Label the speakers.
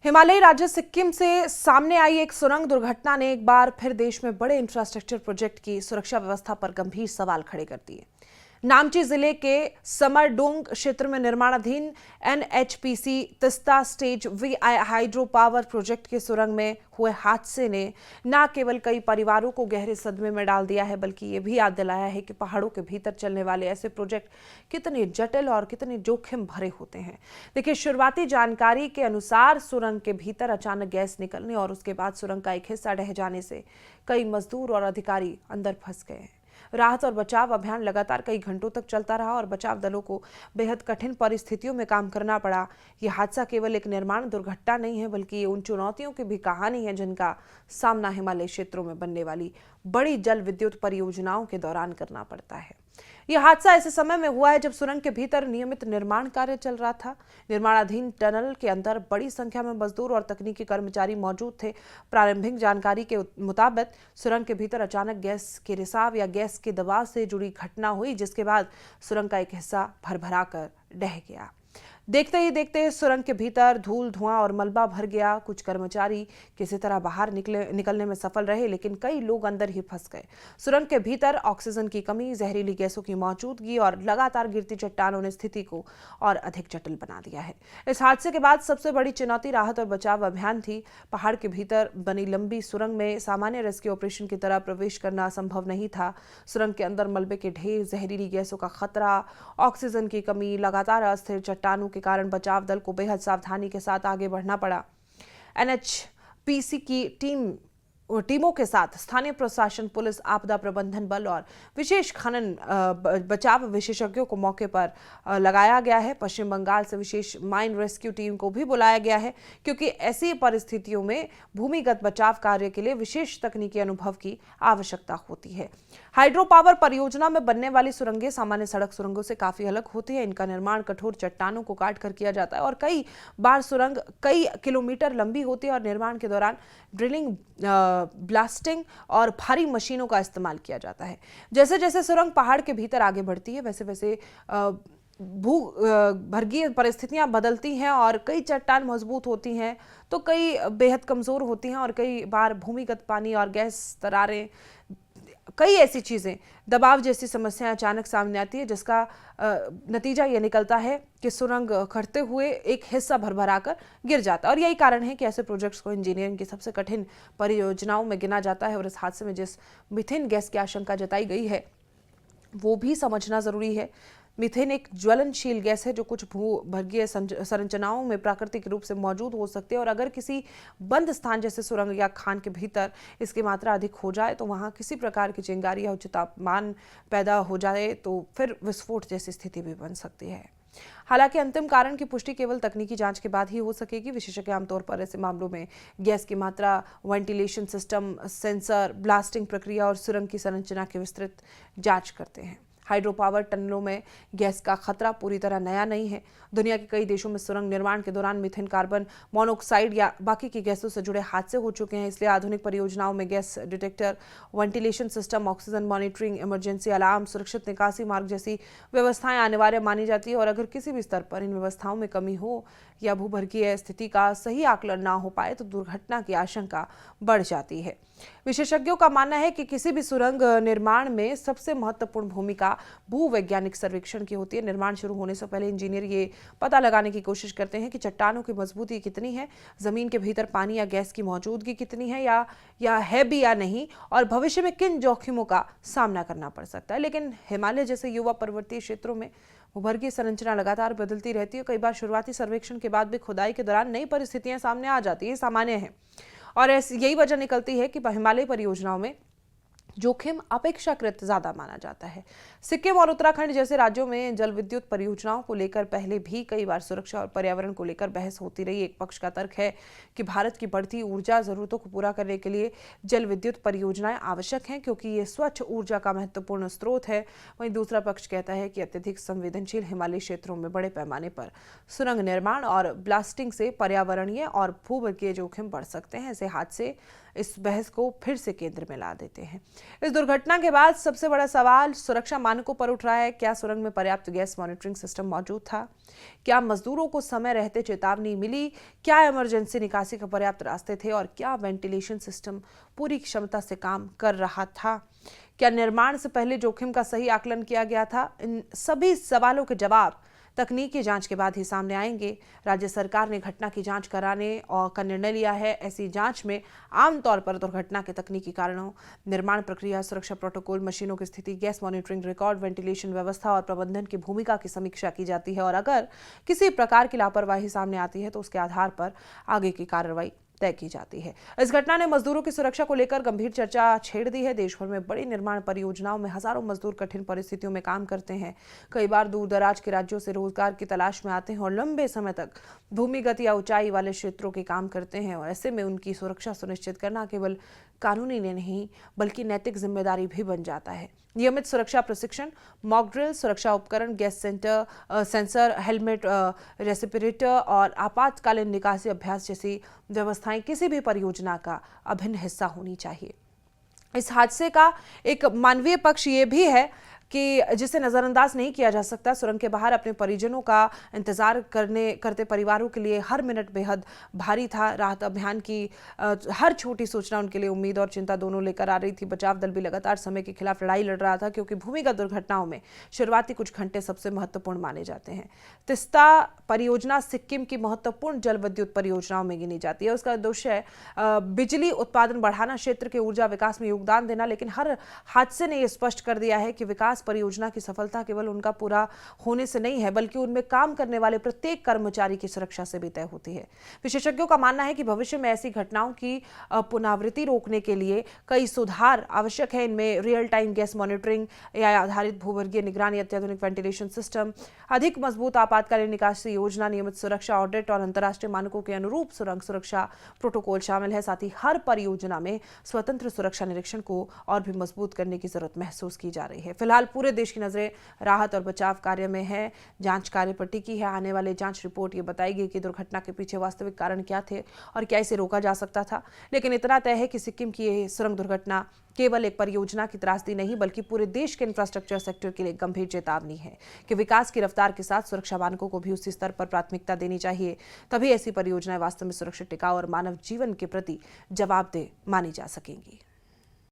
Speaker 1: हिमालयी राज्य सिक्किम से सामने आई एक सुरंग दुर्घटना ने एक बार फिर देश में बड़े इंफ्रास्ट्रक्चर प्रोजेक्ट की सुरक्षा व्यवस्था पर गंभीर सवाल खड़े कर दिए। नामची जिले के समरडोंग क्षेत्र में निर्माणाधीन NHPC Teesta stage V hydro power project के सुरंग में हुए हादसे ने न केवल कई परिवारों को गहरे सदमे में डाल दिया है, बल्कि ये भी याद दिलाया है कि पहाड़ों के भीतर चलने वाले ऐसे प्रोजेक्ट कितने जटिल और कितने जोखिम भरे होते हैं। देखिए, शुरुआती जानकारी के अनुसार सुरंग के भीतर अचानक गैस निकलने और उसके बाद सुरंग का एक हिस्सा ढह जाने से कई मजदूर और अधिकारी अंदर फंस गए हैं। राहत और बचाव अभियान लगातार कई घंटों तक चलता रहा और बचाव दलों को बेहद कठिन परिस्थितियों में काम करना पड़ा। यह हादसा केवल एक निर्माण दुर्घटना नहीं है, बल्कि ये उन चुनौतियों की भी कहानी है जिनका सामना हिमालय क्षेत्रों में बनने वाली बड़ी जल विद्युत परियोजनाओं के दौरान करना पड़ता है। यह हादसा ऐसे समय में हुआ है जब सुरंग के भीतर नियमित निर्माण कार्य चल रहा था। निर्माणाधीन टनल के अंदर बड़ी संख्या में मजदूर और तकनीकी कर्मचारी मौजूद थे। प्रारंभिक जानकारी के मुताबिक सुरंग के भीतर अचानक गैस के रिसाव या गैस के दबाव से जुड़ी घटना हुई, जिसके बाद सुरंग का एक हिस्सा भरभरा कर ढह गया। देखते ही देखते सुरंग के भीतर धूल, धुआं और मलबा भर गया। कुछ कर्मचारी किसी तरह बाहर निकलने में सफल रहे, लेकिन कई लोग अंदर ही फंस गए। सुरंग के भीतर ऑक्सीजन की कमी, जहरीली गैसों की मौजूदगी और लगातार गिरती चट्टानों ने स्थिति को और अधिक जटिल बना दिया है। इस हादसे के बाद सबसे बड़ी चुनौती राहत और बचाव अभियान थी। पहाड़ के भीतर बनी लंबी सुरंग में सामान्य रेस्क्यू ऑपरेशन की तरह प्रवेश करना संभव नहीं था। सुरंग के अंदर मलबे के ढेर, जहरीली गैसों का खतरा, ऑक्सीजन की कमी, लगातार अस्थिर चट्टानों के कारण बचाव दल को बेहद सावधानी के साथ आगे बढ़ना पड़ा। एनएचपीसी की टीमों के साथ स्थानीय प्रशासन, पुलिस, आपदा प्रबंधन बल और विशेष खनन बचाव विशेषज्ञों को मौके पर लगाया गया है। पश्चिम बंगाल से विशेष माइन रेस्क्यू टीम को भी बुलाया गया है, क्योंकि ऐसी परिस्थितियों में भूमिगत बचाव कार्य के लिए विशेष तकनीकी अनुभव की आवश्यकता होती है। हाइड्रो पावर परियोजना में बनने वाली सुरंगें सामान्य सड़क सुरंगों से काफी अलग होती है। इनका निर्माण कठोर चट्टानों को काट कर किया जाता है और कई बार सुरंग कई किलोमीटर लंबी होती है और निर्माण के दौरान ड्रिलिंग, ब्लास्टिंग और भारी मशीनों का इस्तेमाल किया जाता है। जैसे जैसे सुरंग पहाड़ के भीतर आगे बढ़ती है, वैसे वैसे भूगर्भीय परिस्थितियां बदलती हैं और कई चट्टान मजबूत होती हैं तो कई बेहद कमजोर होती हैं और कई बार भूमिगत पानी और गैस दरारें, कई ऐसी चीजें, दबाव जैसी समस्याएं अचानक सामने आती है, जिसका नतीजा ये निकलता है कि सुरंग खड़ते हुए एक हिस्सा भरभरा कर गिर जाता है। और यही कारण है कि ऐसे प्रोजेक्ट्स को इंजीनियरिंग की सबसे कठिन परियोजनाओं में गिना जाता है। और इस हादसे में जिस मीथेन गैस की आशंका जताई गई है, वो भी समझना जरूरी है। मीथेन एक ज्वलनशील गैस है जो कुछ भूगर्भीय संरचनाओं में प्राकृतिक रूप से मौजूद हो सकती है और अगर किसी बंद स्थान जैसे सुरंग या खान के भीतर इसकी मात्रा अधिक हो जाए तो वहां किसी प्रकार की चिंगारी या उच्च तापमान पैदा हो जाए तो फिर विस्फोट जैसी स्थिति भी बन सकती है। हालांकि अंतिम कारण की पुष्टि केवल तकनीकी जांच के बाद ही हो सकेगी। विशेषज्ञ आमतौर पर ऐसे मामलों में गैस की मात्रा, वेंटिलेशन सिस्टम, सेंसर, ब्लास्टिंग प्रक्रिया और सुरंग की संरचना की विस्तृत जांच करते हैं। हाइड्रो पावर टनलों में गैस का खतरा पूरी तरह नया नहीं है। दुनिया के कई देशों में सुरंग निर्माण के दौरान मीथेन, कार्बन मोनोऑक्साइड या बाकी की गैसों से जुड़े हादसे हो चुके हैं। इसलिए आधुनिक परियोजनाओं में gas detector, ventilation system, oxygen monitoring, emergency alarm, सुरक्षित निकासी मार्ग जैसी व्यवस्थाएं अनिवार्य मानी जाती है। और अगर किसी भी स्तर पर इन व्यवस्थाओं में कमी हो या भूगर्भीय स्थिति का सही आकलन ना हो पाए तो दुर्घटना की आशंका बढ़ जाती है। विशेषज्ञों का मानना है कि किसी भी सुरंग निर्माण में सबसे महत्वपूर्ण भूमिका भूवैज्ञानिक सर्वेक्षण की होती है। निर्माण शुरू होने से पहले इंजीनियर ये पता लगाने की कोशिश करते हैं कि चट्टानों की मजबूती कितनी है, जमीन के भीतर पानी या गैस की मौजूदगी कितनी है या है भी या नहीं, और भविष्य में किन जोखिमों का सामना करना पड़ सकता है। लेकिन हिमालय जैसे युवा पर्वतीय क्षेत्रों में भूगर्भीय संरचना लगातार बदलती रहती है। कई बार शुरुआती सर्वेक्षण के बाद भी खुदाई के दौरान नई परिस्थितियां सामने आ जाती है, सामान्य है। और यही वजह निकलती है कि हिमालय परियोजनाओं में जोखिम अपेक्षाकृत ज्यादा माना जाता है। सिक्किम और उत्तराखंड जैसे राज्यों में जल विद्युत परियोजनाओं को लेकर पहले भी कई बार सुरक्षा और पर्यावरण को लेकर बहस होती रही। एक पक्ष का तर्क है कि भारत की बढ़ती ऊर्जा जरूरतों को पूरा करने के लिए जल विद्युत परियोजनाएं आवश्यक हैं, क्योंकि ये स्वच्छ ऊर्जा का महत्वपूर्ण स्रोत है। वहीं दूसरा पक्ष कहता है कि अत्यधिक संवेदनशील हिमालयी क्षेत्रों में बड़े पैमाने पर सुरंग निर्माण और ब्लास्टिंग से पर्यावरणीय और भूगर्भीय जोखिम बढ़ सकते हैं। ऐसे हादसे इस बहस को फिर से केंद्र में ला देते हैं। इस दुर्घटना के बाद सबसे बड़ा सवाल सुरक्षा मानकों पर उठ रहा है। क्या सुरंग में पर्याप्त गैस मॉनिटरिंग सिस्टम मौजूद था? क्या मजदूरों को समय रहते चेतावनी मिली? क्या इमरजेंसी निकासी के पर्याप्त रास्ते थे? और क्या वेंटिलेशन सिस्टम पूरी क्षमता से काम कर रहा था? क्या निर्माण से पहले जोखिम का सही आकलन किया गया था? इन सभी सवालों के जवाब तकनीकी जांच के बाद ही सामने आएंगे। राज्य सरकार ने घटना की जांच कराने और का निर्णय लिया है। ऐसी जांच में आमतौर पर दुर्घटना के तकनीकी कारणों, निर्माण प्रक्रिया, सुरक्षा प्रोटोकॉल, मशीनों की स्थिति, गैस मॉनिटरिंग रिकॉर्ड, वेंटिलेशन व्यवस्था और प्रबंधन की भूमिका की समीक्षा की जाती है और अगर किसी प्रकार की लापरवाही सामने आती है तो उसके आधार पर आगे की कार्रवाई तय की जाती है। इस घटना ने मजदूरों की सुरक्षा को लेकर गंभीर चर्चा छेड़ दी है। देश भर में बड़ी निर्माण परियोजनाओं में हजारों मजदूर कठिन परिस्थितियों में काम करते हैं। कई बार दूर दराज के राज्यों से रोजगार की तलाश में आते हैं और लंबे समय तक भूमिगत या ऊंचाई वाले क्षेत्रों के काम करते हैं और ऐसे में उनकी सुरक्षा सुनिश्चित करना केवल कानूनी नहीं बल्कि नैतिक जिम्मेदारी भी बन जाता है। नियमित सुरक्षा प्रशिक्षण, मॉक ड्रिल, सुरक्षा उपकरण, गैस सेंसर, हेलमेट, रेस्पिरेटर और आपातकालीन निकासी अभ्यास जैसी व्यवस्थाएं किसी भी परियोजना का अभिन्न हिस्सा होनी चाहिए। इस हादसे का एक मानवीय पक्ष ये भी है कि जिसे नजरअंदाज नहीं किया जा सकता। सुरंग के बाहर अपने परिजनों का इंतजार करते परिवारों के लिए हर मिनट बेहद भारी था। राहत अभियान की हर छोटी सूचना उनके लिए उम्मीद और चिंता दोनों लेकर आ रही थी। बचाव दल भी लगातार समय के खिलाफ लड़ाई लड़ रहा था क्योंकि भूमिगत दुर्घटनाओं में शुरुआती कुछ घंटे सबसे महत्वपूर्ण माने जाते हैं। तिस्ता परियोजना सिक्किम की महत्वपूर्ण जल विद्युत परियोजनाओं में गिनी जाती है। उसका उद्देश्य है बिजली उत्पादन बढ़ाना, क्षेत्र के ऊर्जा विकास में योगदान देना। लेकिन हर हादसे ने यह स्पष्ट कर दिया है कि विकास परियोजना की सफलता केवल उनका पूरा होने से नहीं है बल्कि उनमें काम करने वाले प्रत्येक कर्मचारी की सुरक्षा से भी तय होती है। विशेषज्ञों का मानना है कि भविष्य में ऐसी घटनाओं की पुनरावृत्ति रोकने के लिए कई सुधार आवश्यक है। इनमें real time gas monitoring, AI आधारित भूवर्गीय निगरानी, अत्याधुनिक वेंटिलेशन सिस्टम, अधिक मजबूत आपातकालीन निकासी योजना, नियमित सुरक्षा ऑडिट और अंतर्राष्ट्रीय मानकों के अनुरूप सुरंग सुरक्षा प्रोटोकॉल शामिल है। साथ ही हर परियोजना में स्वतंत्र सुरक्षा निरीक्षण को और भी मजबूत करने की जरूरत महसूस की जा रही है। फिलहाल पूरे देश की नजरें राहत और बचाव कार्य में है। जांच कार्य पर टिकी है। आने वाले जांच रिपोर्ट ये बताएगी कि दुर्घटना के पीछे वास्तविक कारण क्या थे और क्या इसे रोका जा सकता था। लेकिन इतना तय है कि सिक्किम की ये सुरंग दुर्घटना केवल एक परियोजना की त्रासदी नहीं बल्कि पूरे देश के इंफ्रास्ट्रक्चर सेक्टर के लिए गंभीर चेतावनी है कि विकास की रफ्तार के साथ सुरक्षा मानकों को भी उसी स्तर पर प्राथमिकता देनी चाहिए। तभी ऐसी परियोजनाएं वास्तव में सुरक्षित, टिकाऊ और मानव जीवन के प्रति जवाबदेह मानी जा सकेंगी।